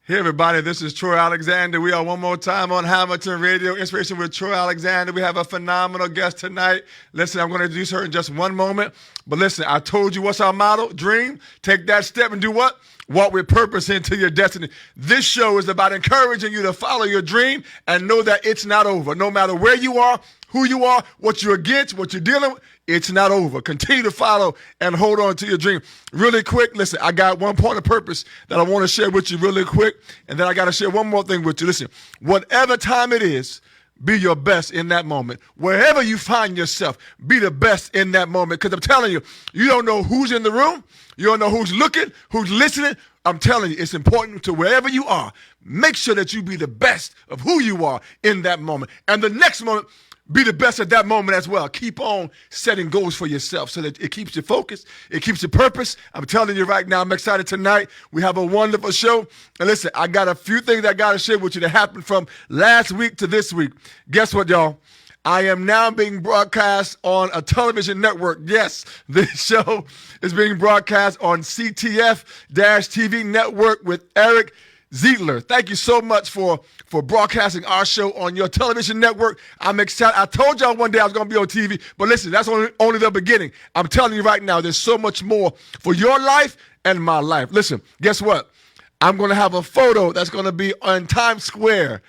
Hey everybody, this is Troy Alexander. We are one more time on Hamilton Radio, Inspiration with Troy Alexander. We have a phenomenal guest tonight. Listen, I'm going to introduce her in just one moment. But listen, I told you what's our motto? Dream, take that step and do what? Walk with purpose into your destiny. This show is about encouraging you to follow your dream and know that it's not over. No matter where you are, who you are, what you're against, what you're dealing with, it's not over. Continue to follow and hold on to your dream. Really quick, listen, I got one point of purpose that I want to share with you really quick, and then I got to share one more thing with you. Listen, whatever time it is, be your best in that moment. Wherever you find yourself, be the best in that moment. Because I'm telling you, you don't know who's in the room. You don't know who's looking, who's listening. I'm telling you, it's important to wherever you are, make sure that you be the best of who you are in that moment. And the next moment, be the best at that moment as well. Keep on setting goals for yourself so that it keeps you focused. It keeps you purpose. I'm telling you right now, I'm excited tonight. We have a wonderful show. And listen, I got a few things I got to share with you that happened from last week to this week. Guess what, y'all? I am now being broadcast on a television network. Yes, this show is being broadcast on CTF-TV network with Eric Ziegler. Thank you so much for broadcasting our show on your television network. I'm excited. I told y'all one day I was going to be on TV, but listen, that's only the beginning. I'm telling you right now, there's so much more for your life and my life. Listen, guess what? I'm going to have a photo that's going to be on Times Square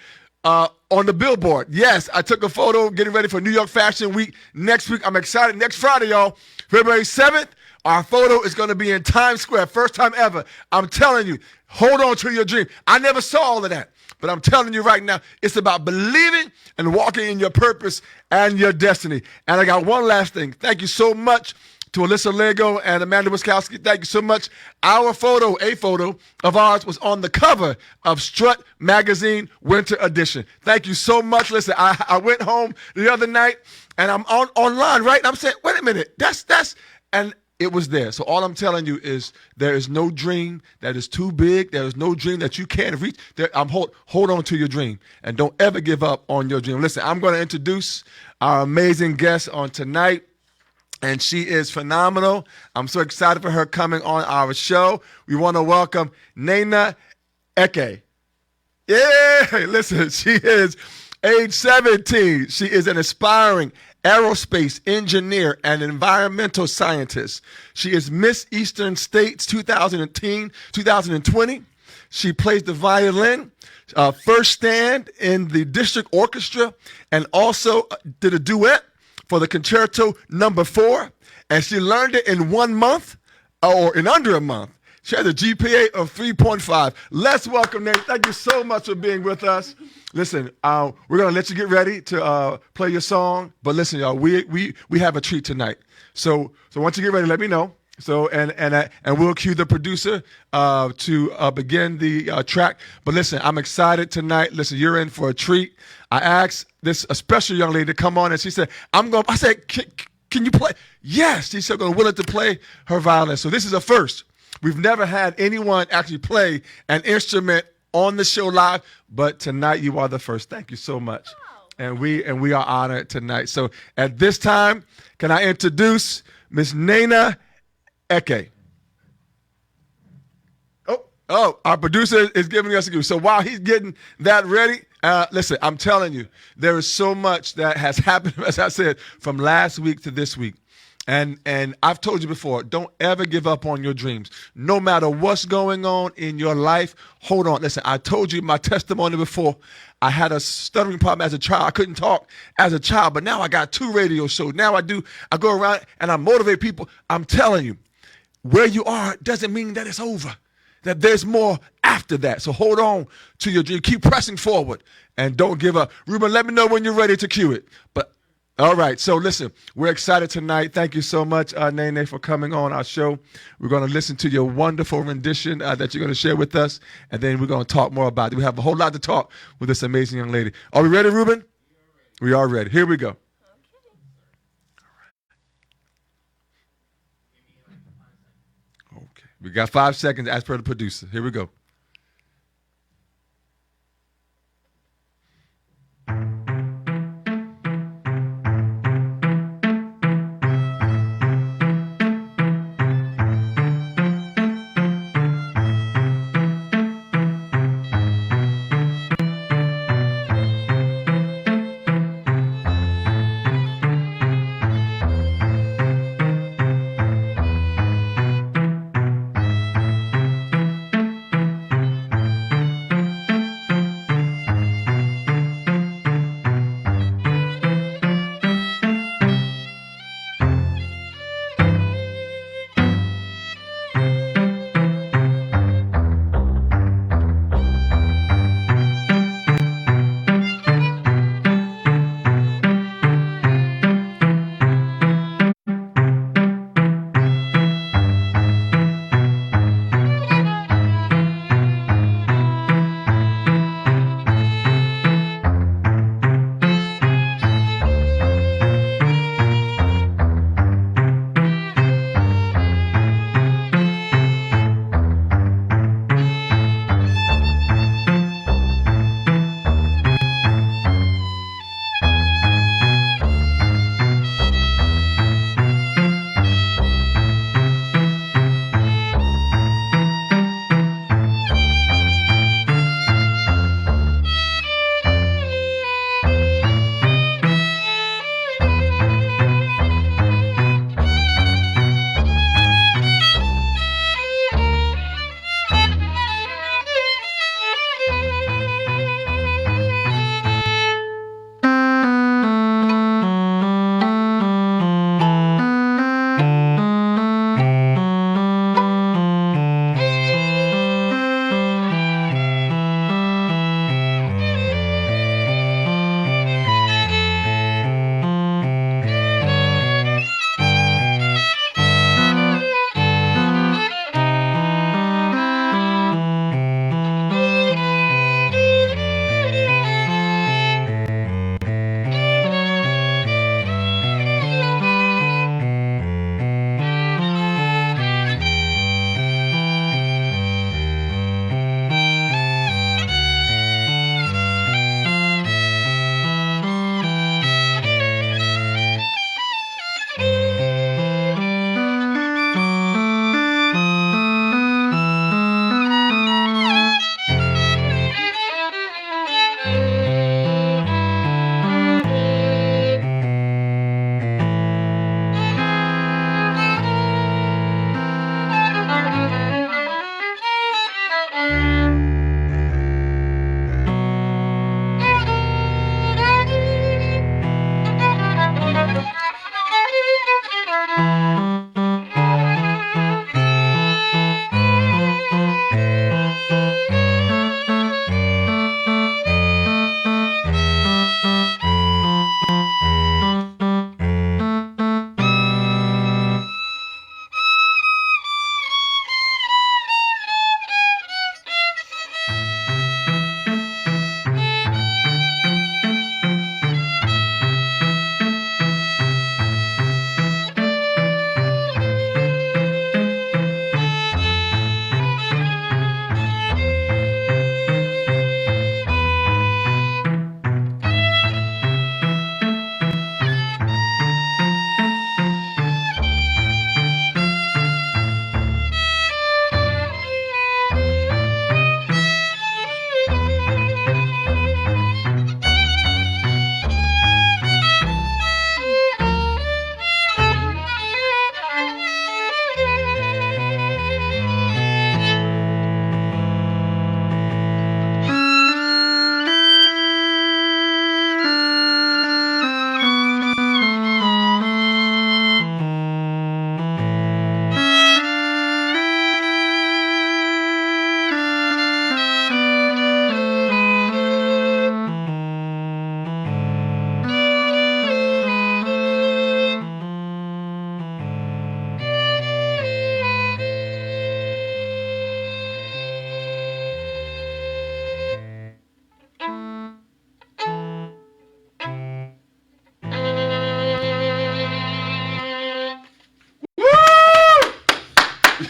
on the billboard. Yes, I took a photo getting ready for New York Fashion Week next week. I'm excited. Next Friday, y'all, February 7th, our photo is going to be in Times Square. First time ever. I'm telling you, hold on to your dream. I never saw all of that, but I'm telling you right now, it's about believing and walking in your purpose and your destiny. And I got one last thing. Thank you so much to Alyssa Lego and Amanda Wiskowski. Thank you so much. A photo of ours was on the cover of Strut Magazine Winter Edition. Thank you so much. Listen, I went home the other night and I'm online, right? And I'm saying, wait a minute, and it was there. So all I'm telling you is there is no dream that is too big. There is no dream that you can't reach. Hold on to your dream and don't ever give up on your dream. Listen, I'm going to introduce our amazing guest on tonight. And she is phenomenal. I'm so excited for her coming on our show. We want to welcome Nnenna Eke. Yeah, listen, she is age 17. She is an aspiring aerospace engineer and environmental scientist. She is Miss Eastern States 2020. She plays the violin, first stand in the district orchestra, and also did a duet for the Concerto No. 4, and she learned it in 1 month, or in under a month. She has a GPA of 3.5. Let's welcome Nnenna. Thank you so much for being with us. Listen, we're going to let you get ready to play your song, but listen, y'all, we have a treat tonight. So once you get ready, let me know. So and we'll cue the producer to begin the track. But listen, I'm excited tonight. Listen, you're in for a treat. I asked a special young lady to come on, and she said, I said, can you play? Yes, she said, I'm willing to play her violin. So this is a first. We've never had anyone actually play an instrument on the show live, but tonight you are the first. Thank you so much. And we are honored tonight. So at this time, can I introduce Miss Nnenna Eke? Oh, our producer is giving us a cue. So while he's getting that ready, listen, I'm telling you, there is so much that has happened, as I said, from last week to this week. And I've told you before, don't ever give up on your dreams. No matter what's going on in your life, hold on. Listen, I told you my testimony before. I had a stuttering problem as a child. I couldn't talk as a child, but now I got 2 radio shows. Now I go around and I motivate people. I'm telling you, where you are doesn't mean that it's over, that there's more after that. So hold on to your dream. Keep pressing forward and don't give up. Ruben, let me know when you're ready to cue it. But all right, so listen, we're excited tonight. Thank you so much, Nnenna, for coming on our show. We're going to listen to your wonderful rendition that you're going to share with us, and then we're going to talk more about it. We have a whole lot to talk with this amazing young lady. Are we ready, Ruben? We are ready. Here we go. Okay. We got 5 seconds as per the producer. Here we go.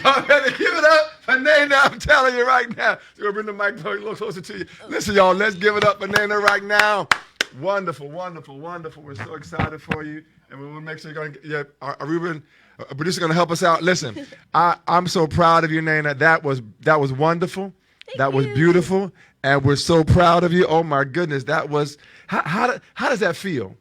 Y'all better give it up for Nnenna. I'm telling you right now. We're going to bring the mic a little closer to you. Listen, y'all, let's give it up for Nnenna right now. Wonderful, wonderful, wonderful. We're so excited for you. And we will make sure you're going to get our Ruben, producer, going to help us out. Listen, I'm so proud of you, Nnenna. That was wonderful. That was beautiful. And we're so proud of you. Oh, my goodness. That was, how does that feel?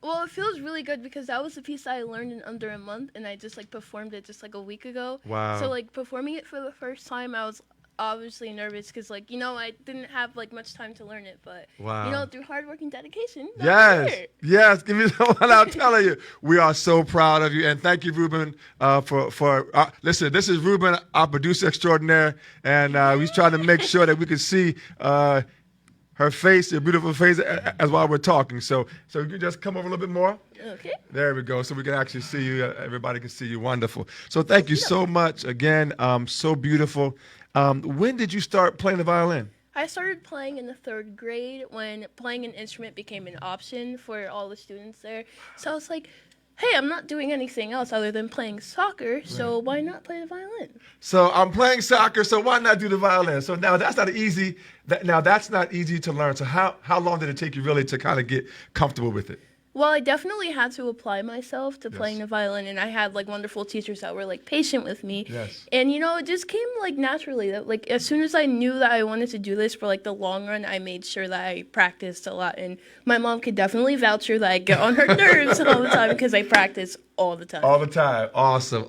Well, it feels really good because that was a piece that I learned in under a month, and I just like performed it just like a week ago. Wow. So like performing it for the first time, I was obviously nervous because like, you know, I didn't have like much time to learn it, but wow. you know, through hard work and dedication. Yes, give me the one. I'm telling you, we are so proud of you, and thank you, Ruben, for listen. This is Ruben, our producer extraordinaire, and he's trying to make sure that we can see her face, your beautiful face, as while we're talking. So you can just come over a little bit more. Okay. There we go. So we can actually see you. Everybody can see you. Wonderful. So thank you so much again. So beautiful. When did you start playing the violin? I started playing in the 3rd grade when playing an instrument became an option for all the students there. So I was like, hey, I'm not doing anything else other than playing soccer, so why not play the violin? So I'm playing soccer, so why not do the violin? So now that's not easy. That's not easy to learn. So how long did it take you really to kind of get comfortable with it? Well, I definitely had to apply myself to playing the violin, and I had like wonderful teachers that were like patient with me. Yes. And you know, it just came like naturally. That like as soon as I knew that I wanted to do this for like the long run, I made sure that I practiced a lot. And my mom could definitely vouch for that. I get on her nerves all the time because I practice all the time. All the time. Awesome.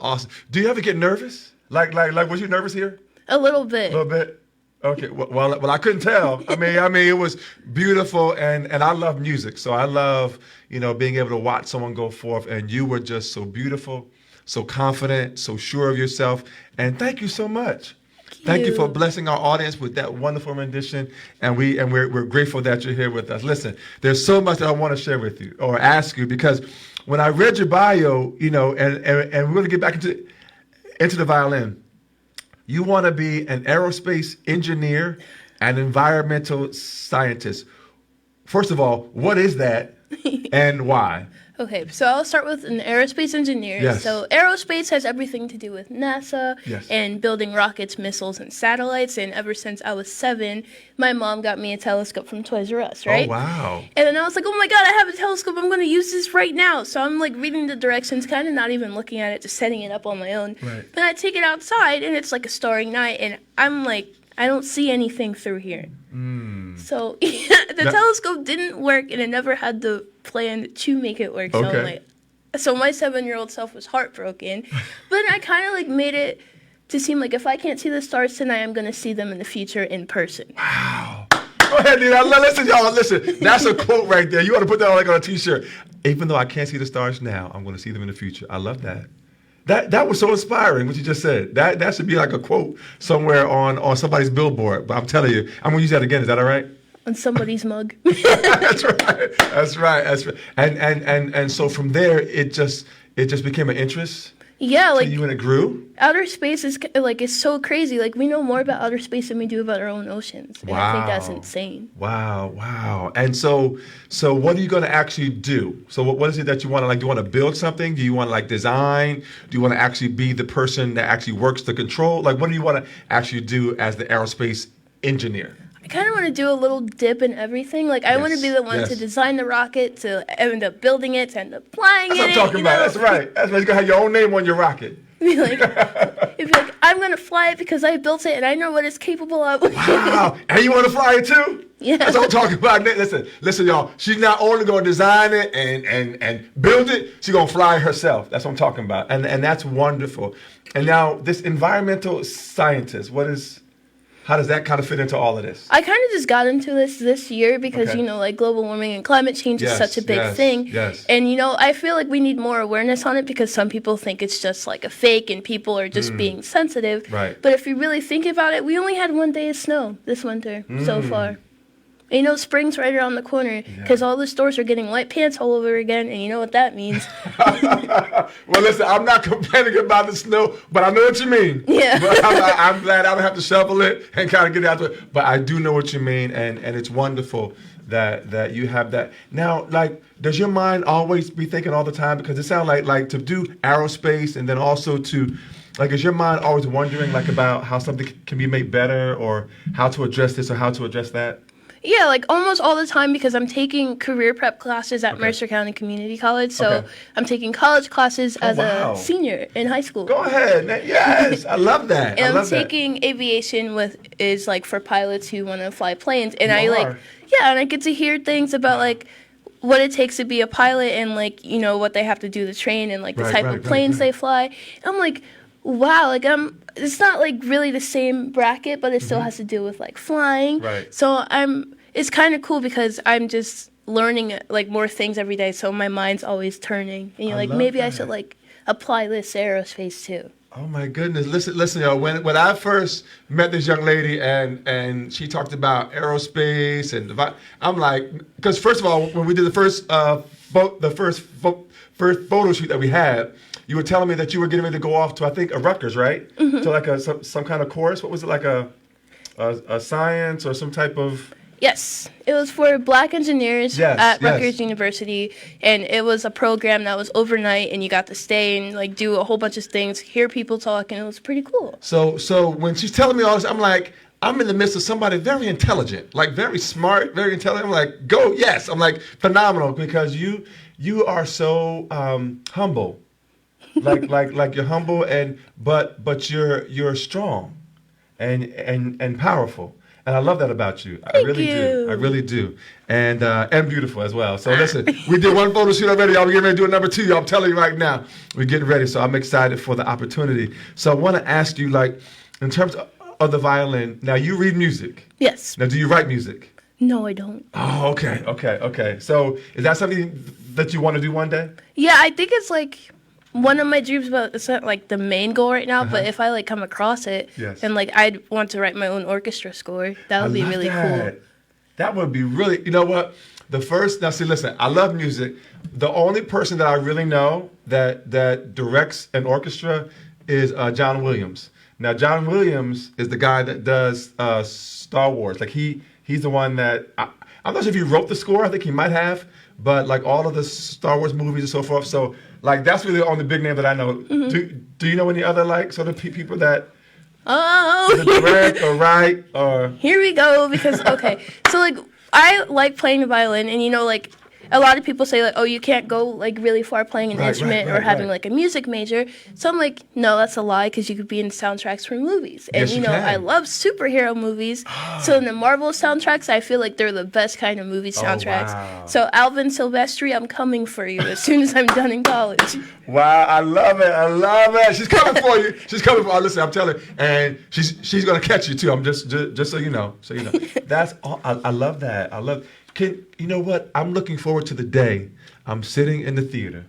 Do you ever get nervous? Like was you nervous here? A little bit. A little bit. Okay, well, I couldn't tell. I mean, it was beautiful, and I love music, so I love, being able to watch someone go forth, and you were just so beautiful, so confident, so sure of yourself, and thank you so much. Thank you for blessing our audience with that wonderful rendition, and we're grateful that you're here with us. Listen, there's so much that I want to share with you or ask you, because when I read your bio, and we're going to get back into the violin. You want to be an aerospace engineer and environmental scientist. First of all, what is that and why? Okay, so I'll start with an aerospace engineer. Yes. So aerospace has everything to do with NASA and building rockets, missiles, and satellites. And ever since I was 7, my mom got me a telescope from Toys R Us, right? Oh, wow. And then I was like, oh my God, I have a telescope. I'm going to use this right now. So I'm like reading the directions, kind of not even looking at it, just setting it up on my own. Right. Then I take it outside, and it's like a starry night. And I'm like, I don't see anything through here. So the telescope didn't work, and I never had the plan to make it work. Okay. So my 7-year-old self was heartbroken. But I kind of like made it to seem like if I can't see the stars tonight, I'm going to see them in the future in person. Wow. Go ahead, dude. Listen, y'all. Listen, that's a quote right there. You ought to put that on a T-shirt. Even though I can't see the stars now, I'm going to see them in the future. I love that. That was so inspiring, what you just said. That should be like a quote somewhere on somebody's billboard. But I'm telling you, I'm going to use that again. Is that all right? On somebody's mug. That's right. And so from there, it just became an interest. Yeah, like you and it grew. Outer space is like it's so crazy. Like we know more about outer space than we do about our own oceans. And I think that's insane. Wow. And so what are you going to actually do? So what is it that you want to like? Do you want to build something? Do you want to like design? Do you want to actually be the person that actually works the control? Like what do you want to actually do as the aerospace engineer? I kind of want to do a little dip in everything. Like, I want to be the one to design the rocket, to end up building it, to end up flying it. That's what I'm talking about. That's right. That's right. You're going to have your own name on your rocket. It'd be like, I'm going to fly it because I built it and I know what it's capable of. Wow. And you want to fly it too? Yeah. That's what I'm talking about. Listen, y'all. She's not only going to design it and build it, she's going to fly it herself. That's what I'm talking about. And that's wonderful. And now, this environmental scientist, how does that kind of fit into all of this? I kind of just got into this year because, like global warming and climate change is such a big thing. Yes. And, I feel like we need more awareness on it because some people think it's just like a fake and people are just being sensitive. Right. But if you really think about it, we only had 1 day of snow this winter so far. And, spring's right around the corner because all the stores are getting white pants all over again, and you know what that means. Well, listen, I'm not complaining about the snow, but I know what you mean. Yeah. But I'm glad I don't have to shovel it and kind of get out to it. But I do know what you mean, and it's wonderful that you have that. Now, like, does your mind always be thinking all the time? Because it sounds like to do aerospace and then also to Like, is your mind always wondering, like, about how something can be made better, or how to address this or how to address that? Yeah, like almost all the time, because I'm taking career prep classes at Okay. Mercer County Community College. So Okay. I'm taking college classes as wow. a senior in high school. Go ahead. Yes, I love that. I And love I'm taking aviation is like for pilots who want to fly planes. And You I like, are. yeah, and I get to hear things about like what it takes to be a pilot, and like, you know, what they have to do to train, and like the Right, type right, of planes right. they fly. And I'm like, wow, like it's not like really the same bracket, but it still has to do with like flying. Right. So it's kind of cool because I'm just learning like more things every day. So my mind's always turning, and you're I like, love maybe I that. should like apply this to aerospace too. Oh my goodness! Listen, y'all. When I first met this young lady and she talked about aerospace and I'm like, because first of all, when we did the first photo shoot that we had, you were telling me that you were getting ready to go off to, I think, a Rutgers, right? Mm-hmm. To like some kind of course. What was it, like a science or some type of? Yes, it was for Black engineers Yes, at yes. Rutgers University, and it was a program that was overnight, and you got to stay and like do a whole bunch of things, hear people talk, and it was pretty cool. So when she's telling me all this, I'm like, I'm in the midst of somebody very intelligent, like very smart, very intelligent. I'm like, go, yes. I'm like, phenomenal, because you are so humble, like you're humble, but you're strong, and powerful. And I love that about you. I Thank really do. you. I really do. And beautiful as well. So listen, we did one photo shoot already. Y'all, we're getting ready to do number 2. Y'all, I'm telling you right now, we're getting ready. So I'm excited for the opportunity. So I want to ask you, like, in terms of the violin, now you read music. Yes. Now, do you write music? No, I don't. Oh, okay. So is that something that you want to do one day? Yeah, I think it's like one of my dreams, but it's not like the main goal right now. But if I like come across it, Yes. and like I'd want to write my own orchestra score, that would be love really that. cool. That would be really, you know what? Now see, listen, I love music. The only person that I really know that directs an orchestra is John Williams. Now, John Williams is the guy that does Star Wars. Like he's the one that, I'm not sure if he wrote the score. I think he might have. But like all of the Star Wars movies and so forth. So like that's really the only big name that I know. Do you know any other like sort of people that direct or write or? Here we go, because okay, so like I like playing the violin, and you know, like a lot of people say like, oh, you can't go like really far playing an Right, instrument right, or having right. like a music major. So I'm like, no, that's a lie, because you could be in soundtracks for movies, and Yes, you you know, can. I love superhero movies. So in the Marvel soundtracks, I feel like they're the best kind of movie soundtracks. wow. So Alvin Silvestri, I'm coming for you as soon as I'm done in college. Wow, I love it. She's coming for you. She's coming for. Listen, I'm telling you, and she's gonna catch you too. I'm just so you know. That's all. I love that. I love. You know what? I'm looking forward to the day I'm sitting in the theater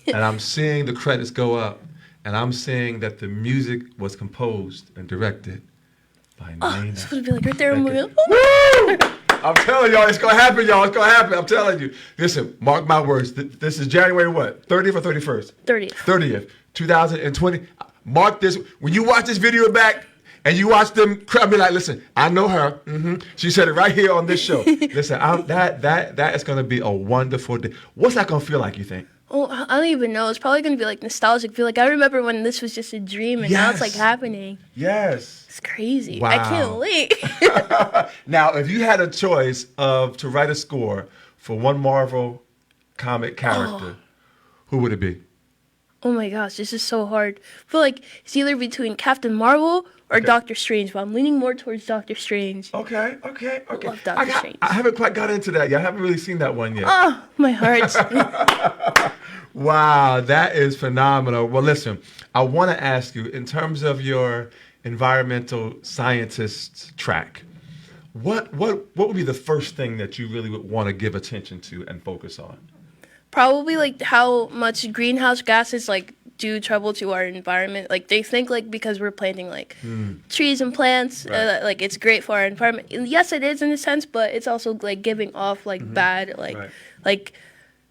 and I'm seeing the credits go up, and I'm seeing that the music was composed and directed by Nnenna. It's supposed to be like right there. Eke. Woo! Woo! I'm telling y'all, it's gonna happen, y'all. It's gonna happen. I'm telling you. Listen, mark my words. This is January what? 30th or 31st? 30th. 30th, 2020. Mark this. When you watch this video back and you watch them, I'll be like, listen, I know her. She said it right here on this show. Listen, that is gonna be a wonderful day. What's that gonna feel like, you think? Oh, I don't even know. It's probably going to be like nostalgic. Feel like I remember when this was just a dream, and now it's like Yes. happening. Yes. It's crazy. Wow. I can't wait. Now, if you had a choice to write a score for one Marvel comic character, who would it be? Oh my gosh, this is so hard. I feel like it's either between Captain Marvel or Okay. Doctor Strange, but I'm leaning more towards Doctor Strange. Okay. love Doctor Strange. I haven't quite got into that yet. I haven't really seen that one yet. Oh, my heart. Wow, that is phenomenal. Well, listen, I want to ask you, in terms of your environmental scientist track, what would be the first thing that you really would want to give attention to and focus on? Probably like how much greenhouse gases like do trouble to our environment. Like they think like because we're planting like trees and plants, Right. like it's great for our environment. And yes, it is in a sense, but it's also like giving off like bad like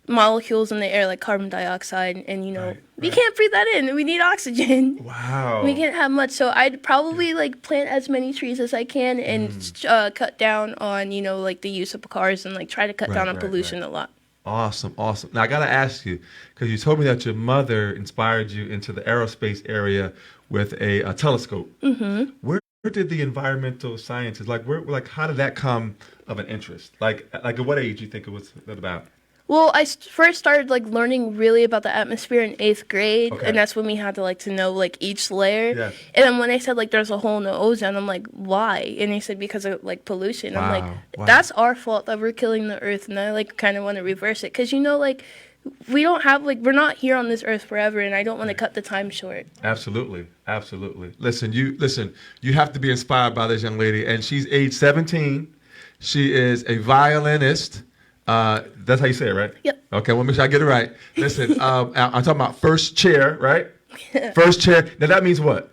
molecules in the air like carbon dioxide, and you know Right, we right. can't breathe that in. We need oxygen. Wow. We can't have much, so I'd probably like plant as many trees as I can and cut down on, you know, like the use of cars, and like try to cut down on pollution a lot. Awesome, awesome. Now I gotta ask you, because you told me that your mother inspired you into the aerospace area with a telescope. Mm-hmm. Where did the environmental sciences, how did that come of an interest? Like at what age do you think it was that about? Well, first started like learning really about the atmosphere in 8th grade, Okay. and that's when we had to like to know like each layer. Yes. And then when they said like there's a hole in the ozone, I'm like, why? And they said because of like pollution. I'm like, Wow. that's our fault that we're killing the earth, and I like kind of want to reverse it because like we don't have like we're not here on this earth forever, and I don't want to cut the time short. Absolutely, absolutely. Listen, you have to be inspired by this young lady, and she's age 17. She is a violinist. That's how you say it, right? Yep. Okay, well, make sure I get it right. Listen, I'm talking about first chair, right? First chair. Now that means what?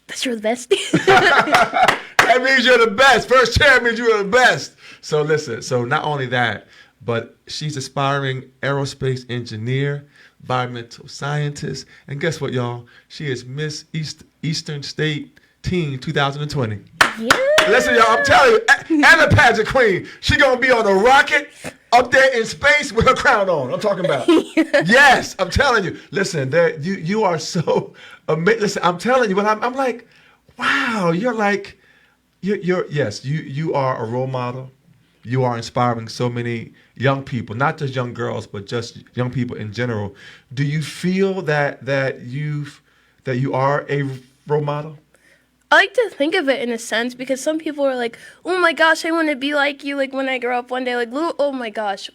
That's your best. That means you're the best. First chair means you're the best. So listen, so not only that, but she's aspiring aerospace engineer, environmental scientist, and guess what, y'all? She is Miss Eastern State Teen 2020. Yeah. Listen, y'all, I'm telling you, and a pageant queen. She gonna be on a rocket up there in space with her crown on. I'm talking about. Yes, I'm telling you. Listen, you are so amazing. Listen, I'm telling you, but I'm like, wow, you're like, you are a role model. You are inspiring so many young people, not just young girls, but just young people in general. Do you feel that you are a role model? I like to think of it in a sense because some people are like, oh my gosh, I want to be like you. Like when I grow up one day, like, oh my gosh.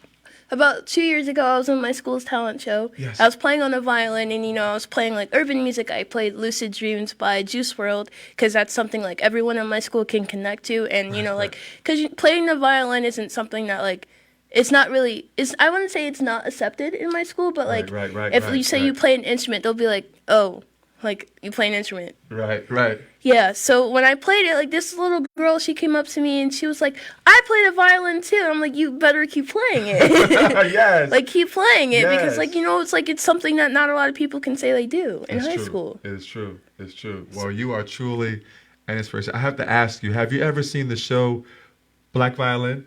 About 2 years ago, I was in my school's talent show. Yes. I was playing on a violin and, I was playing like urban music. I played Lucid Dreams by Juice WRLD because that's something like everyone in my school can connect to. And, like, because playing the violin isn't something that like, it's not really, I wouldn't say it's not accepted in my school, but like, if you say you play an instrument, they'll be like, oh, like you play an instrument. Right. Yeah, so when I played it, like this little girl, she came up to me and she was like, I played a violin too. And I'm like, you better keep playing it. Yes. Like keep playing it because Yes. it's something that not a lot of people can say they do in high school. It's true. Well, you are truly an inspiration. I have to ask you, have you ever seen the show Black Violin?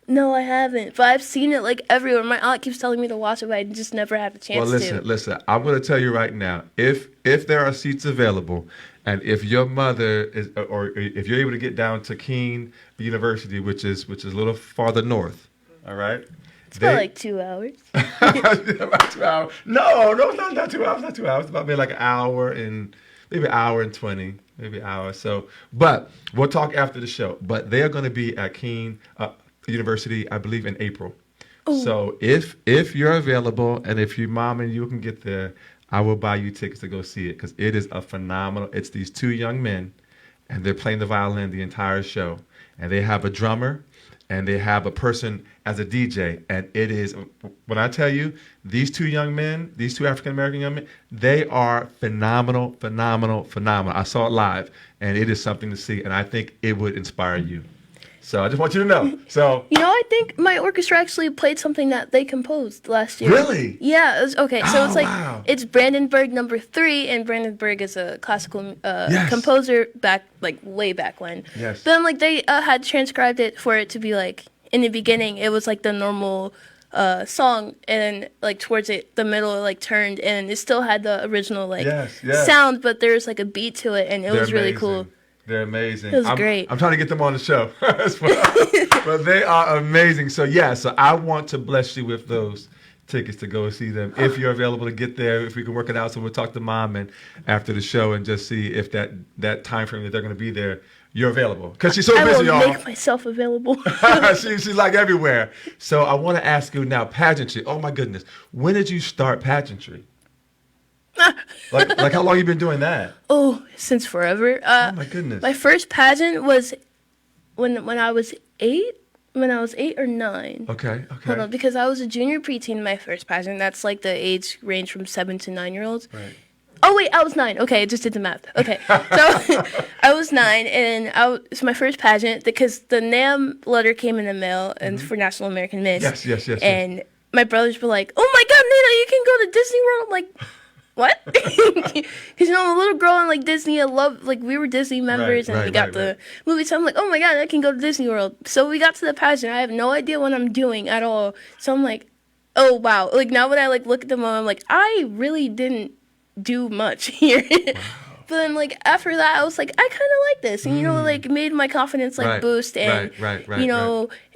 No, I haven't, but I've seen it like everywhere. My aunt keeps telling me to watch it, but I just never had the chance to. Well, listen. I'm going to tell you right now. If there are seats available, and if your mother is, or if you're able to get down to Keene University, which is a little farther north, all right. It's about like 2 hours. About 2 hours. No, not 2 hours. Not 2 hours. About maybe like an hour and maybe an hour and 20, maybe an hour. So, but we'll talk after the show. But they are going to be at Keene University, I believe, in April. Ooh. So if you're available and if your mom and you can get there, I will buy you tickets to go see it because it is a phenomenal. It's these two young men, and they're playing the violin the entire show, and they have a drummer, and they have a person as a DJ, and it is when I tell you these two young men, these two African American young men, they are phenomenal. I saw it live, and it is something to see, and I think it would inspire you. So I just want you to know. So I think my orchestra actually played something that they composed last year. Really? Yeah. It was, okay. So it's like wow. It's Brandenburg No. 3, and Brandenburg is a classical composer back like way back when. Yes. Then like they had transcribed it for it to be like in the beginning it was like the normal song, and like towards the middle it like turned, and it still had the original like sound, but there's like a beat to it, and it was really cool. They're amazing. It was great. I'm trying to get them on the show as well. But they are amazing. So so I want to bless you with those tickets to go see them. If you're available to get there, if we can work it out. So we'll talk to Mom and after the show and just see if that time frame that they're going to be there, you're available. Because she's so busy, y'all. I will make myself available. She's like everywhere. So I want to ask you now, pageantry. Oh my goodness. When did you start pageantry? like how long you been doing that? Oh, since forever. Oh my goodness. My first pageant was when I was 8. When I was 8 or 9. Okay. Hold on, because I was a junior preteen in my first pageant. That's like the age range from 7 to 9-year-olds. Right. Oh wait, I was 9. Okay, I just did the math. Okay, so I was 9, and it's my first pageant because the NAM letter came in the mail and for National American Miss. Yes. And my brothers were like, "Oh my God, Nnenna, you can go to Disney World." I'm like, what? Because I'm a little girl and like Disney. I love we were Disney members and we got the movie. So I'm like, oh my God, I can go to Disney World. So we got to the pageant. I have no idea what I'm doing at all. So I'm like, oh wow, like now when I like look at them, I'm like, I really didn't do much here. But then like after that, I was like, I kind of like this, and like made my confidence like boost, and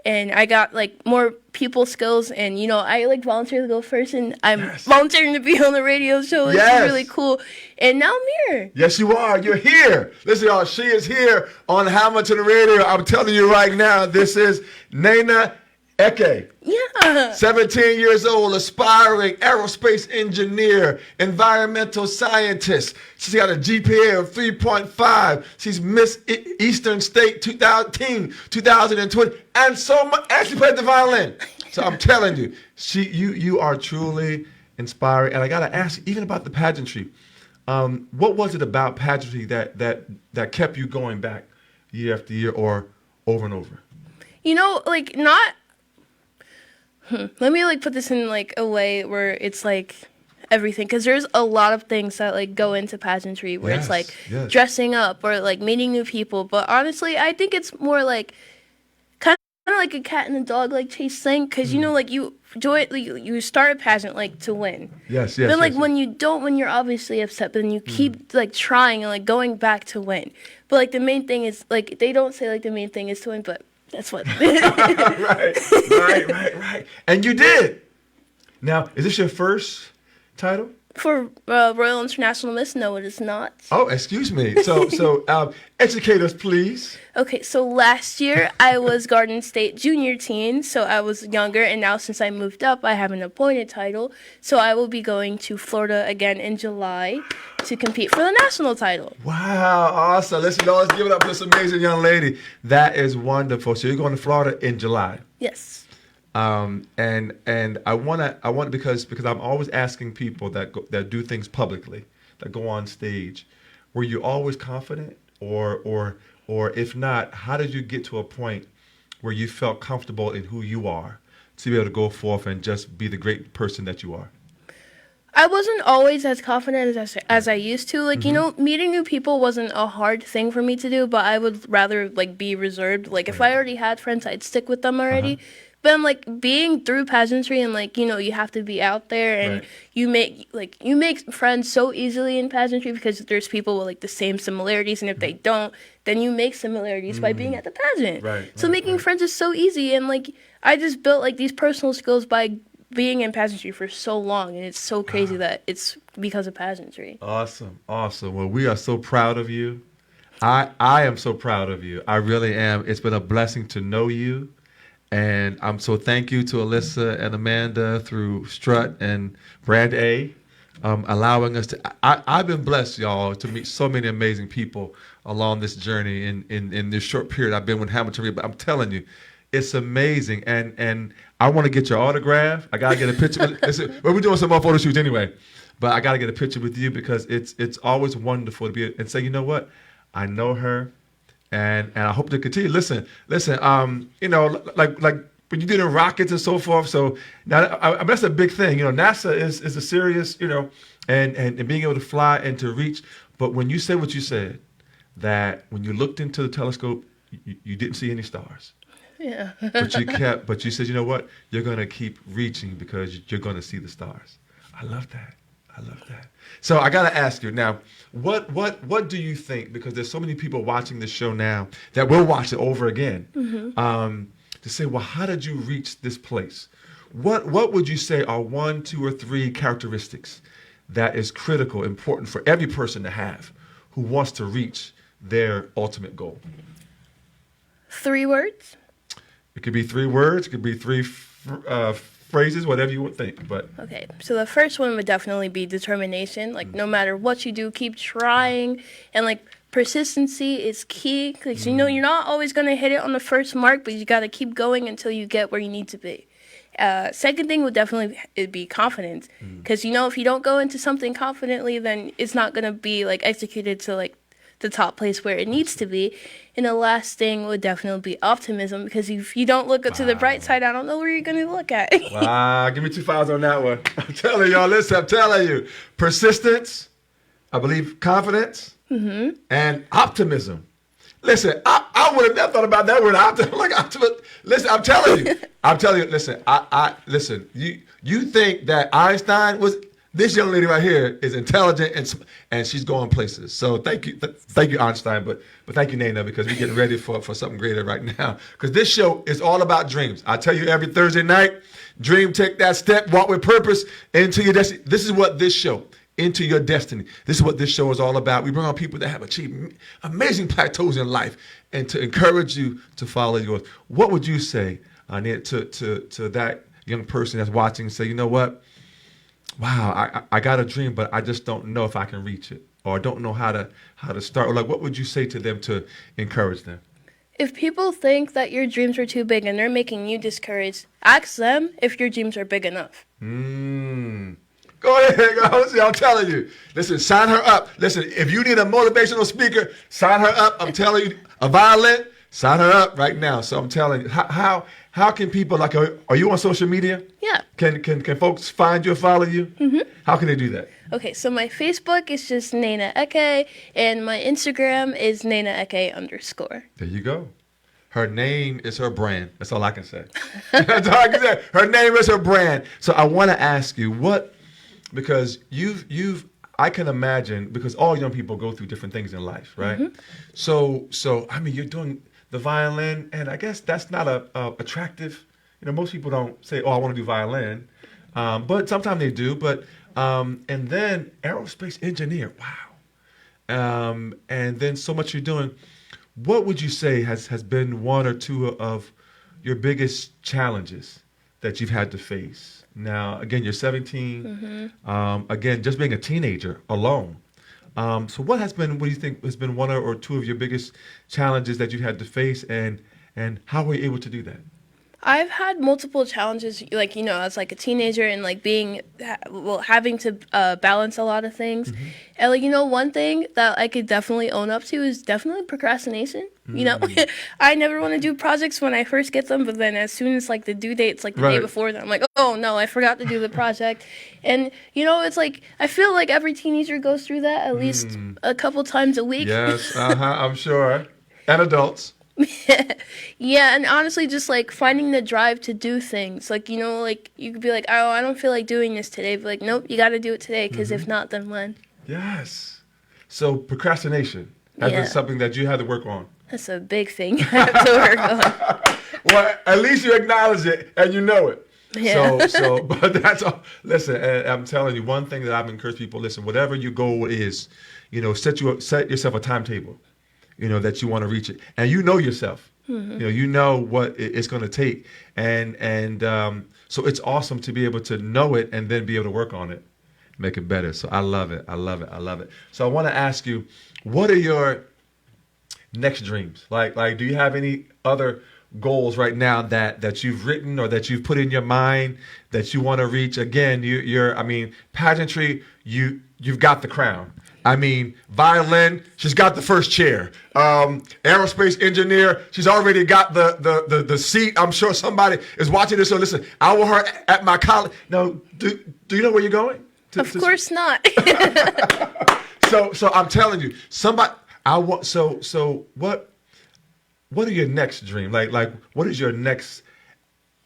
and I got like more people skills, and I like volunteered to go first, and I'm volunteering to be on the radio show. It's really cool, and now I'm here. Yes, you are. You're here. Listen, y'all, she is here on Hamilton Radio. I'm telling you right now, this is Nnenna Eke. Yeah. 17 years old, aspiring aerospace engineer, environmental scientist. She's got a GPA of 3.5. She's Miss Eastern State 2020, and so much. And she played the violin. So I'm telling you, you are truly inspiring. And I got to ask you, even about the pageantry, what was it about pageantry that kept you going back year after year or over and over? Like not. Let me like put this in like a way where it's like everything, because there's a lot of things that like go into pageantry where it's like dressing up or like meeting new people. But honestly, I think it's more like kind of like a cat and a dog like chase thing, because like you you start a pageant like to win. Yes. Then like when you don't win, you're obviously upset, but then you keep like trying and like going back to win. But like the main thing is like they don't say like the main thing is to win, but that's what. right. And you did. Now, is this your first title? For Royal International Miss? No, it is not. Oh, excuse me. So educate us, please. Okay, so last year I was Garden State Junior Teen, so I was younger, and now since I moved up, I have an appointed title. So I will be going to Florida again in July to compete for the national title. Wow, awesome. Listen, let's give it up to this amazing young lady. That is wonderful. So you're going to Florida in July. Yes. And I want because I'm always asking people that do things publicly, that go on stage. Were you always confident, or if not, how did you get to a point where you felt comfortable in who you are to be able to go forth and just be the great person that you are? I wasn't always as confident as I used to. Like, meeting new people wasn't a hard thing for me to do, but I would rather like be reserved. Like if I already had friends, I'd stick with them already. But I'm like being through pageantry, and like you have to be out there, and you make friends so easily in pageantry because there's people with like the same similarities, and if they don't, then you make similarities by being at the pageant. So making friends is so easy, and like I just built like these personal skills by being in pageantry for so long, and it's so crazy that it's because of pageantry. Awesome. Well, we are so proud of you. I am so proud of you. I really am. It's been a blessing to know you. And I'm so thank you to Alyssa and Amanda through Strut and Brand A, allowing us to. I've been blessed, y'all, to meet so many amazing people along this journey in this short period I've been with Hamilton. But I'm telling you, it's amazing. And I want to get your autograph. I gotta get a picture. Well, we're doing some more photo shoots anyway, but I gotta get a picture with you because it's always wonderful to be and say, you know what, I know her. And I hope to continue. Listen. Like when you did in rockets and so forth. So now that's a big thing. NASA is a serious, and being able to fly and to reach. But when you said what you said, that when you looked into the telescope, you didn't see any stars. Yeah. But you said, you know what? You're going to keep reaching because you're going to see the stars. I love that. So I got to ask you now, what do you think? Because there's so many people watching this show now that will watch it over again. To say, well, how did you reach this place? What would you say are 1, 2, or 3 characteristics that is critical, important for every person to have who wants to reach their ultimate goal? 3 words? It could be 3 words. It could be 3 phrases, whatever you would think. But okay, so the first one would definitely be determination. Like no matter what you do, keep trying, and like persistency is key because you're not always going to hit it on the first mark, but you got to keep going until you get where you need to be. Second thing would definitely be confidence, because if you don't go into something confidently, then it's not going to be like executed to like the top place where it needs to be. And the last thing would definitely be optimism, because if you don't look up to the bright side, I don't know where you're going to look at. Wow, give me 2 files on that one. I'm telling y'all, listen, I'm telling you. Persistence, I believe confidence, and optimism. Listen, I would have never thought about that word. Listen, I'm telling you. Listen, listen. You think that Einstein was? This young lady right here is intelligent and she's going places. So thank you, Einstein. But thank you, Nnenna, because we're getting ready for something greater right now. Because this show is all about dreams. I tell you every Thursday night, dream, take that step, walk with purpose into your destiny. This is what this show. Into your destiny. This is what this show is all about. We bring on people that have achieved amazing plateaus in life and to encourage you to follow yours. What would you say, Nnenna, to that young person that's watching and say, you know what? Wow, I got a dream, but I just don't know if I can reach it, or I don't know how to start. Or like, what would you say to them to encourage them? If people think that your dreams are too big and they're making you discouraged, ask them if your dreams are big enough. Go ahead, I'm telling you. Listen, sign her up. Listen, if you need a motivational speaker, sign her up. I'm telling you, a violin, sign her up right now. So I'm telling you, how can people, like, are you on social media? Yeah. Can folks find you or follow you? Mm-hmm. How can they do that? Okay, so my Facebook is just Nnenna Eke, and my Instagram is Nnenna Eke_. There you go. Her name is her brand. That's all I can say. That's all I can say. Her name is her brand. So I want to ask you because I can imagine, because all young people go through different things in life, right? Mm-hmm. So I mean, you're doing the violin, and I guess that's not attractive. You know, most people don't say, "Oh, I want to do violin," but sometimes they do. But and then aerospace engineer, wow, and then so much you're doing. What would you say has been one or two of your biggest challenges that you've had to face? Now, again, you're 17. Mm-hmm. Again, just being a teenager alone. So what do you think has been one or two of your biggest challenges that you had to face, and how were you able to do that? I've had multiple challenges, like, as like a teenager and like having to balance a lot of things. Mm-hmm. And one thing that I could definitely own up to is definitely procrastination. Mm. I never want to do projects when I first get them, but then as soon as like the due date's like the day before, then I'm like, oh no, I forgot to do the project. And it's like, I feel like every teenager goes through that at least a couple times a week. Yes, I'm sure. And adults. Yeah, and honestly, just like finding the drive to do things, like like you could be like, oh, I don't feel like doing this today, but like, nope, you got to do it today, because if not, then when? Yes. So procrastination has been something that you had to work on. That's a big thing I have to work on. Well, at least you acknowledge it and you know it. Yeah. So, but that's all. Listen, and I'm telling you, one thing that I've encouraged people: listen, whatever your goal is, set yourself a timetable. That you want to reach it, and yourself. Mm-hmm. You know what it's going to take, and so it's awesome to be able to know it and then be able to work on it, make it better. So I love it. So I want to ask you, what are your next dreams? Like, do you have any other goals right now that you've written or that you've put in your mind that you want to reach? Again, pageantry, you've got the crown. Violin, she's got the first chair. Aerospace engineer, she's already got the seat. I'm sure somebody is watching this. So listen, I want her at my college. Now, do you know where you're going? Of course not. So I'm telling you, So what are your next dream? Like what is your next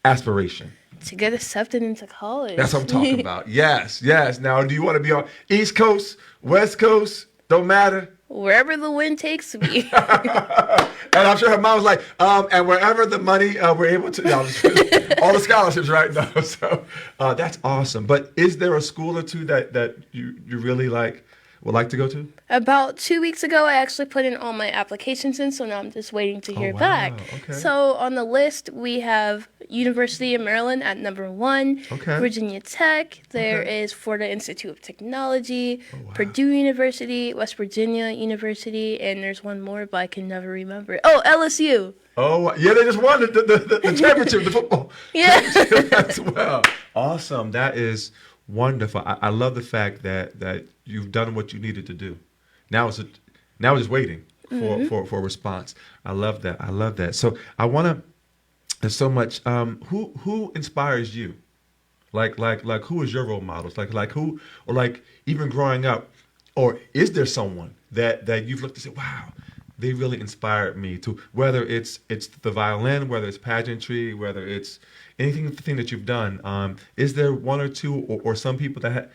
aspiration? To get accepted into college. That's what I'm talking about. Yes. Now, do you want to be on East Coast, West Coast? Don't matter. Wherever the wind takes me. And I'm sure her mom was like, and wherever the money we're able to, all the scholarships right now. So that's awesome. But is there a school or two that you really would like to go to? About 2 weeks ago, I actually put in all my applications in, so now I'm just waiting to hear back. Okay. So on the list, we have University of Maryland at number 1, Virginia Tech, there is Florida Institute of Technology, Purdue University, West Virginia University, and there's one more, but I can never remember it. Oh, LSU. Oh, yeah, they just won the championship, the football. Yeah. As well. Awesome. That is wonderful. I love the fact that you've done what you needed to do. Now it's just waiting for a response. I love that. So I want to. There's so much. Who inspires you? Like who is your role models? Like who, or like even growing up, or is there someone that you've looked and said, wow, they really inspired me to, whether it's the violin, whether it's pageantry, whether it's anything that you've done. Is there one or two or some people that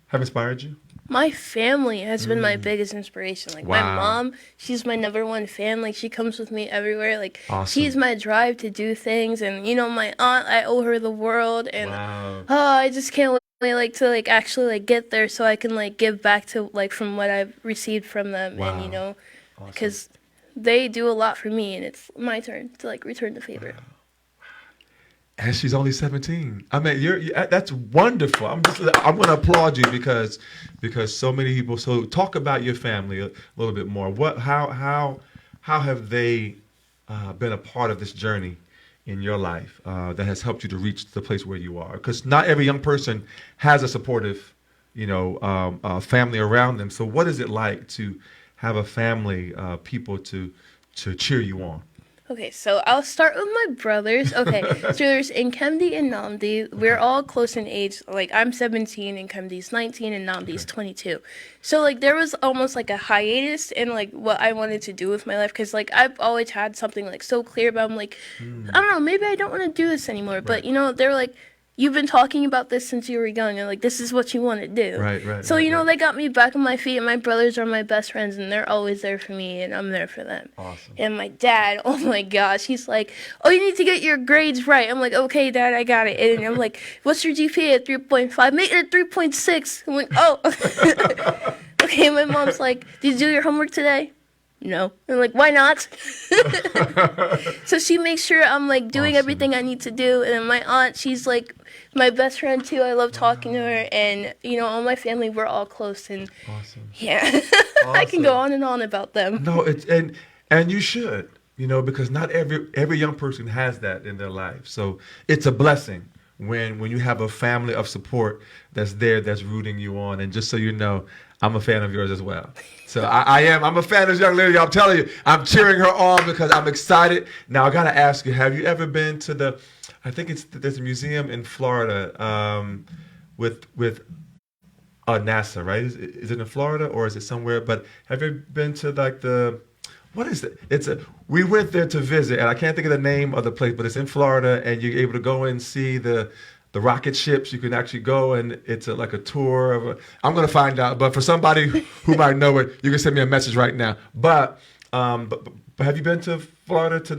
have inspired you? My family has been my biggest inspiration. Like, my Wow. mom, she's my number one fan. Like, she comes with me everywhere. Like, Awesome. she's my drive to do things. And, you know, my aunt, I owe her the world. And, Wow. I just can't wait, like, to, like, actually, like, get there so I can, like, give back to, like, from what I've received from them. Wow. And, you know, Awesome. because they do a lot for me. And it's my turn to, like, return the favor. And she's only 17. I mean, that's wonderful. I'm going to applaud you because so many people. So talk about your family a little bit more. How have they been a part of this journey in your life that has helped you to reach the place where you are? Because not every young person has a supportive, family around them. So what is it like to have a family, people to cheer you on? Okay, so I'll start with my brothers. Okay, so there's Nkemdi and Namdi. We're all close in age. Like, I'm 17, and Nkemdi's 19, and Namdi's 22. So, like, there was almost, like, a hiatus in, like, what I wanted to do with my life. Because, like, I've always had something, like, so clear about, I'm like, I don't know, maybe I don't want to do this anymore. But, Right. you know, they're like, you've been talking about this since you were young, and, like, this is what you want to do. Right. So, they got me back on my feet, and my brothers are my best friends, and they're always there for me, and I'm there for them. Awesome. And my dad, oh my gosh, he's like, oh, you need to get your grades right. I'm like, okay, Dad, I got it. And I'm like, what's your GPA at 3.5? Make it a 3.6. I'm like, oh. Okay, my mom's like, did you do your homework today? No. I'm like, why not? So she makes sure I'm, like, doing Awesome. everything I need to do. And then my aunt, she's, like, my best friend, too. I love talking to her. And, all my family, we're all close. And, Awesome. yeah, I can go on and on about them. No, and you should, because not every young person has that in their life. So it's a blessing when you have a family of support that's there, that's rooting you on. And just so you know, I'm a fan of yours as well. So I'm a fan of this young lady. I'm telling you, I'm cheering her on because I'm excited. Now I gotta ask you, have you ever been to there's a museum in Florida with NASA, right? Is it in Florida or is it somewhere? But have you been to what is it? We went there to visit, and I can't think of the name of the place, but it's in Florida, and you're able to go and see the rocket ships. You can actually go, and it's like a tour of I'm going to find out, but for somebody who might know it, you can send me a message right now. But have you been to Florida to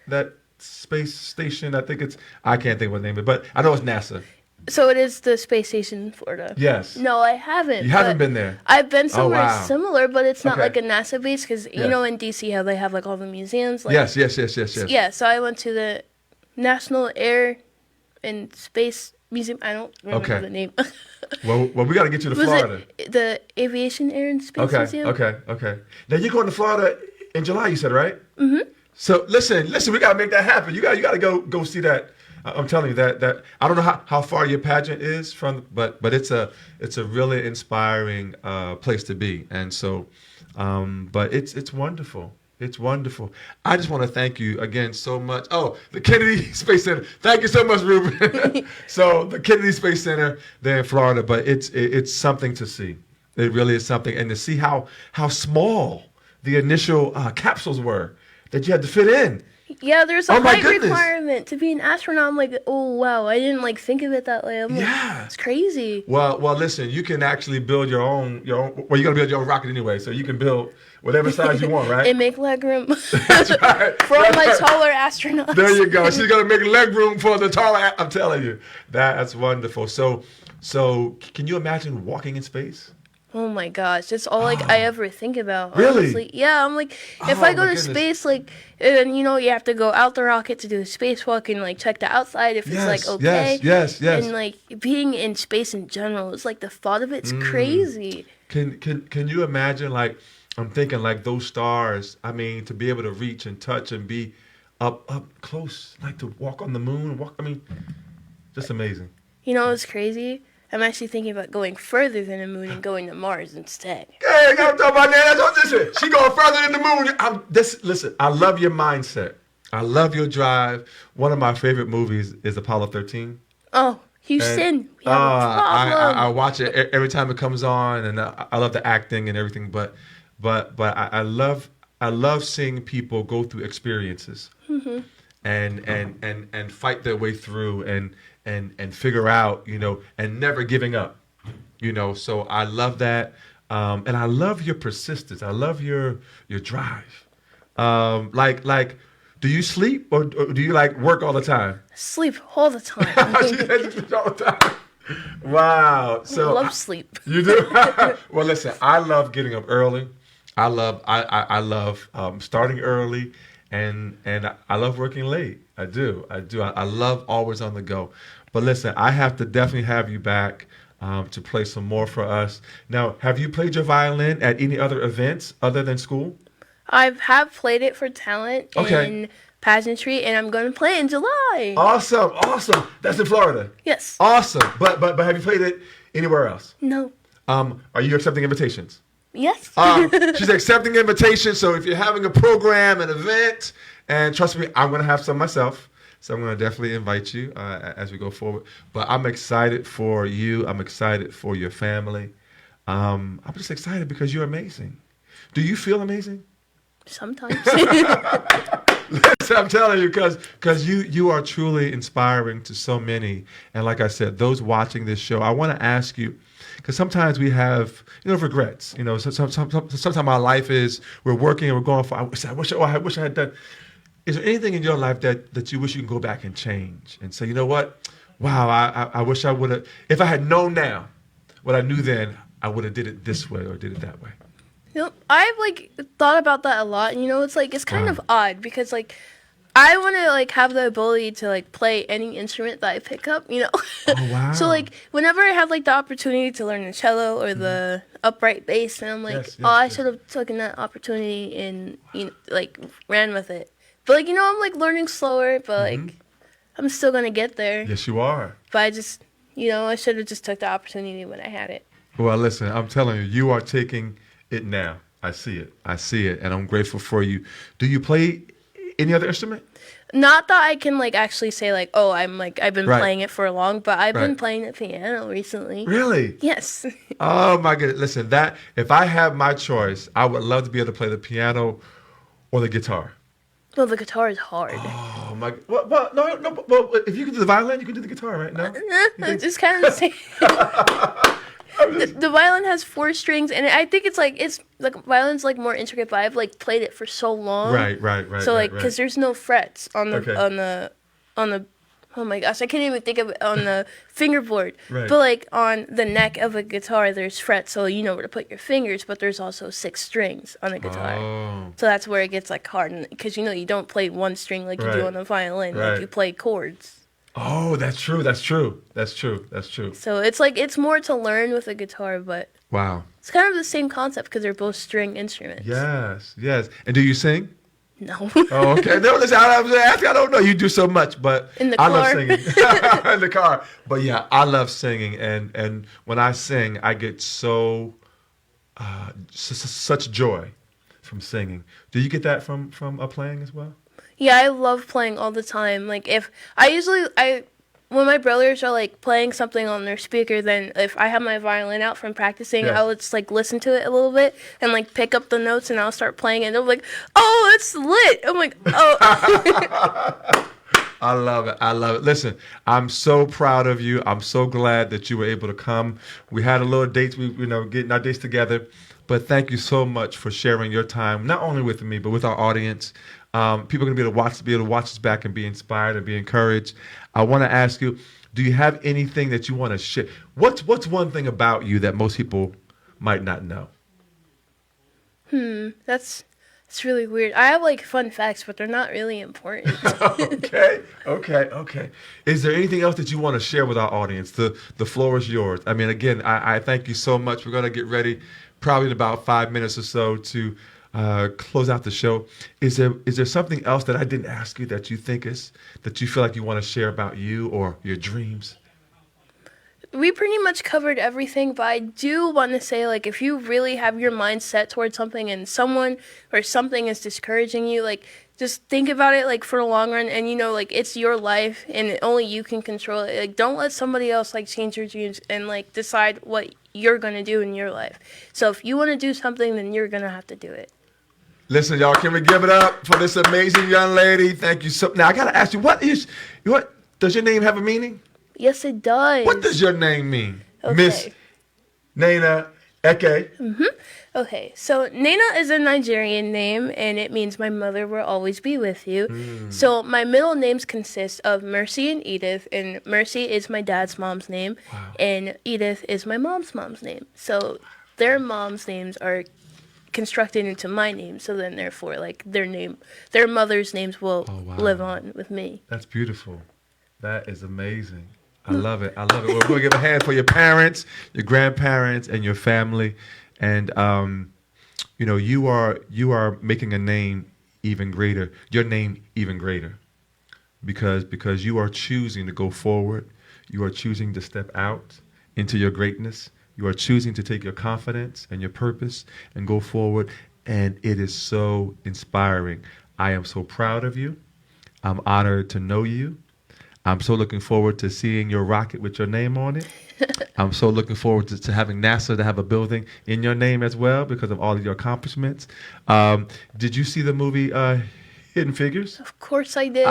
that space station? I can't think of the name of it, but I know it's NASA. So it is the space station in Florida? Yes. No, I haven't. You haven't been there? I've been somewhere wow. similar, but it's not Okay. like a NASA base because, Yes. in D.C. how they have like all the museums. Like, Yes. Yeah, so I went to the National Air and Space Museum. I don't remember Okay. the name. Well, we got to get you to Was Florida. it the Aviation Air and Space Museum? Okay. Now you're going to Florida in July, you said, right? Mm-hmm. So listen, we got to make that happen. You got to go see that. I'm telling you that I don't know how far your pageant is from, but it's a really inspiring place to be, and so, but it's wonderful. It's wonderful. I just want to thank you again so much. Oh, the Kennedy Space Center. Thank you so much, Ruben. So the Kennedy Space Center there in Florida, but it's something to see. It really is something, and to see how small the initial capsules were that you had to fit in. Yeah, there's a Oh, my height goodness. requirement to be an astronaut. I'm like, oh wow, I didn't like think of it that way. I'm like, Yeah. it's crazy. Well, listen, you can actually build your own. Well, you're gonna build your own rocket anyway, so you can build whatever size you want, right? And make leg room That's right. for all That's my right. taller astronauts. There you go. She's gonna make leg room for the taller. I'm telling you, that's wonderful. So can you imagine walking in space? Oh my gosh, that's all like I ever think about. Really? Honestly. Yeah, I'm like, if Oh, I go my to goodness. space, like, and you have to go out the rocket to do a spacewalk and like check the outside if it's like okay. Yes. And like being in space in general, it's like the thought of it's crazy. Can you imagine, like, I'm thinking like those stars, I mean, to be able to reach and touch and be up close, like to walk on the moon, just amazing. It's crazy. I'm actually thinking about going further than the moon and going to Mars instead. Hey, I gotta talk about that. Listen, she going further than the moon. Listen, I love your mindset. I love your drive. One of my favorite movies is Apollo 13. Oh, Houston, we have a problem. I watch it every time it comes on, and I love the acting and everything. But I love I love seeing people go through experiences and fight their way through and figure out, and never giving up, So I love that, and I love your persistence. I love your drive. Like, do you sleep or do you like work all the time? Sleep all the time. She says you sleep all the time. Wow. So I love sleep. You do? Well, listen, I love getting up early. I love starting early, and I love working late. I do. I love always on the go. But listen, I have to definitely have you back to play some more for us. Now, have you played your violin at any other events other than school? I have played it for talent Okay. in pageantry, and I'm going to play in July. Awesome. That's in Florida. Yes. Awesome. But have you played it anywhere else? No. Are you accepting invitations? Yes. She's accepting invitations. So if you're having a program, an event, and trust me, I'm going to have some myself. So I'm going to definitely invite you as we go forward. But I'm excited for you. I'm excited for your family. I'm just excited because you're amazing. Do you feel amazing? Sometimes. Listen, I'm telling you, because you are truly inspiring to so many. And like I said, those watching this show, I want to ask you, because sometimes we have, regrets. Sometimes our life is, we're working and we're going for, I wish I had done. Is there anything in your life that you wish you can go back and change and say, you know what? Wow, I wish I would have, if I had known now what I knew then, I would have did it this way or did it that way. I've thought about that a lot. It's kind of odd because I want to have the ability to play any instrument that I pick up. Oh, wow. So whenever I have the opportunity to learn the cello or the upright bass, and I'm I should have taken that opportunity and ran with it. But I'm learning slower, but I'm still gonna get there. Yes, you are. But I just I should have just took the opportunity when I had it. Well, listen, I'm telling you, you are taking it now. I see it, and I'm grateful for you. Do you play any other instrument? Not that I can actually say I've been Right. playing it for long, but I've been Right. playing the piano recently. Really? Yes. Oh my goodness! Listen, that if I have my choice, I would love to be able to play the piano or the guitar. Well, the guitar is hard. Oh my! Well, no. Well, if you can do the violin, you can do the guitar, right? No. It's just kind of the same. The violin has 4 strings, and I think it's violin's more intricate, but I've played it for so long. Right. So right. because there's no frets on the Okay. on the oh my gosh, I can't even think of it on the fingerboard. Right. But on the neck of a guitar, there's frets, so you know where to put your fingers. But there's also 6 strings on a guitar. Oh. So that's where it gets hard, because you don't play one string like you Right. do on the violin. Right. You play chords. Oh, that's true. So it's more to learn with a guitar, but Wow. it's kind of the same concept because they're both string instruments. Yes. And do you sing? No. Oh, okay. No, listen, I was asking. I don't know. You do so much, but In the I love car. singing. In the car. But yeah, I love singing, and when I sing, I get such joy from singing. Do you get that from playing as well? Yeah, I love playing all the time. If when my brothers are playing something on their speaker, then if I have my violin out from practicing, Yes. I'll just listen to it a little bit and pick up the notes, and I'll start playing, and they're like, "Oh, it's lit!" I'm like, "Oh." I love it. Listen, I'm so proud of you. I'm so glad that you were able to come. We had a little date, getting our dates together. But thank you so much for sharing your time, not only with me, but with our audience. People are going to be able to watch this back and be inspired and be encouraged. I want to ask you, do you have anything that you want to share? What's one thing about you that most people might not know? That's really weird. I have fun facts, but they're not really important. Okay. Is there anything else that you want to share with our audience? The floor is yours. I mean, again, I thank you so much. We're going to get ready probably in about 5 minutes or so to close out the show. Is there something else that I didn't ask you that you feel like you want to share about you or your dreams? We pretty much covered everything, but I do want to say, if you really have your mind set towards something and someone or something is discouraging you, just think about it, for the long run, and it's your life and only you can control it. Don't let somebody else, change your dreams and, decide what you're going to do in your life. So if you want to do something, then you're going to have to do it. Listen, y'all, can we give it up for this amazing young lady? Thank you so. Now I gotta ask you, what does your name have a meaning? Yes, it does. What does your name mean, Okay. Miss Nnenna Eke? Okay, so Nnenna is a Nigerian name, and it means my mother will always be with you. So my middle names consist of Mercy and Edith, and Mercy is my dad's mom's name, and Edith is my mom's name. So their mom's names are constructed into my name, so then therefore, like, their mother's names will live on with me. That's beautiful. That is amazing. I love it. I love it. We're going to give a hand for your parents, your grandparents, and your family. And, you know, you are making a name even greater, your name even greater, because you are choosing to go forward. You are choosing to step out into your greatness. You are choosing to take your confidence and your purpose and go forward. And it is so inspiring. I am so proud of you. I'm honored to know you. I'm so looking forward to seeing your rocket with your name on it. I'm so looking forward to having NASA to have a building in your name as well because of all of your accomplishments. Did you see the movie Hidden Figures? Of course I did.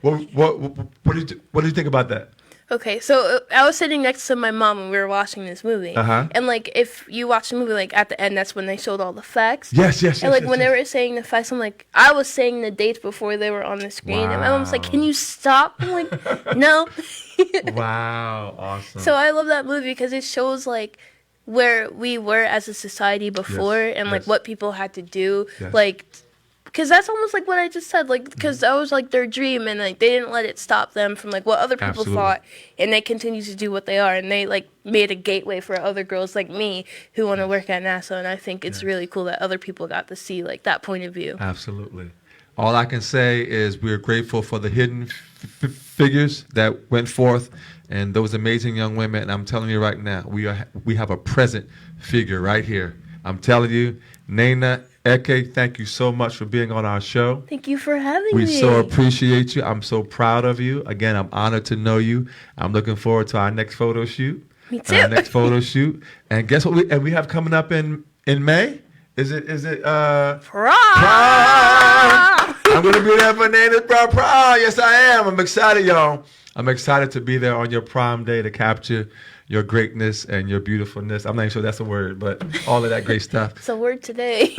What did you think about that? Okay, so I was sitting next to my mom when we were watching this movie. And, like, if you watch the movie, like, at the end, that's when they showed all the facts. Yes. And, like, when they were saying the facts, I'm like, I was saying the dates before they were on the screen. And my mom was like, can you stop? I'm like, no. Wow, awesome. So I love that movie because it shows, like, where we were as a society before and, like, what people had to do. Like, because that's almost like what I just said, like, because that was, like, their dream, and, like, they didn't let it stop them from, like, what other people thought, and they continue to do what they are, and they, like, made a gateway for other girls like me who want to work at NASA, and I think it's really cool that other people got to see, like, that point of view. Absolutely. All I can say is we're grateful for the hidden figures that went forth and those amazing young women, and I'm telling you right now, we have a present figure right here. I'm telling you, Nnenna Eke, thank you so much for being on our show. Thank you for having me. We so appreciate you. I'm so proud of you. Again, I'm honored to know you. I'm looking forward to our next photo shoot. Me too. Our next photo shoot. And guess what we have coming up in May? Is it Prom. I'm gonna be there for Nnenna's prom. Yes, I am. I'm excited, y'all. I'm excited to be there on your prom day to capture your greatness and your beautifulness. I'm not even sure that's a word, but all of that great stuff. It's a word today.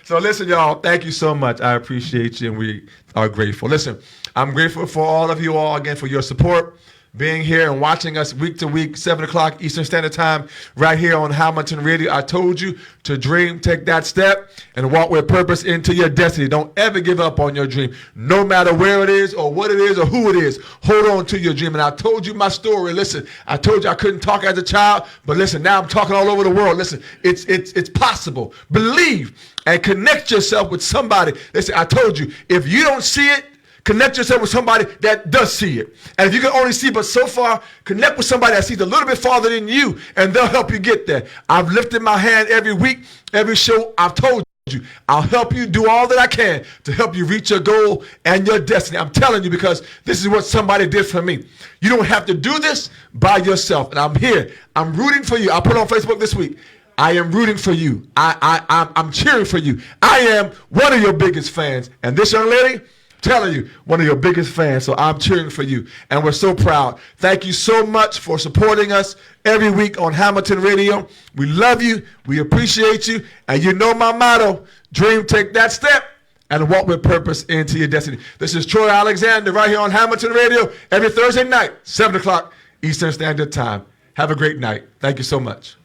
So listen, y'all, thank you so much. I appreciate you, and we are grateful. Listen, I'm grateful for all of you all, again, for your support, being here and watching us week to week, 7 o'clock Eastern Standard Time, right here on Hamilton Radio. I told you to dream, take that step, and walk with purpose into your destiny. Don't ever give up on your dream, no matter where it is or what it is or who it is. Hold on to your dream. And I told you my story. Listen, I told you I couldn't talk as a child, but listen, now I'm talking all over the world. Listen, it's possible. Believe and connect yourself with somebody. Listen, I told you, if you don't see it, connect yourself with somebody that does see it. And if you can only see but so far, connect with somebody that sees a little bit farther than you, and they'll help you get there. I've lifted my hand every week, every show. I've told you, I'll help you do all that I can to help you reach your goal and your destiny. I'm telling you, because this is what somebody did for me. You don't have to do this by yourself. And I'm here. I'm rooting for you. I put on Facebook this week. I am rooting for you. I'm cheering for you. I am one of your biggest fans. And this young lady, telling you, one of your biggest fans, so I'm cheering for you, and we're so proud. Thank you so much for supporting us every week on Hamilton Radio. We love you, we appreciate you, and you know my motto, dream, take that step, and walk with purpose into your destiny. This is Troy Alexander right here on Hamilton Radio every Thursday night, 7 o'clock Eastern Standard Time. Have a great night. Thank you so much.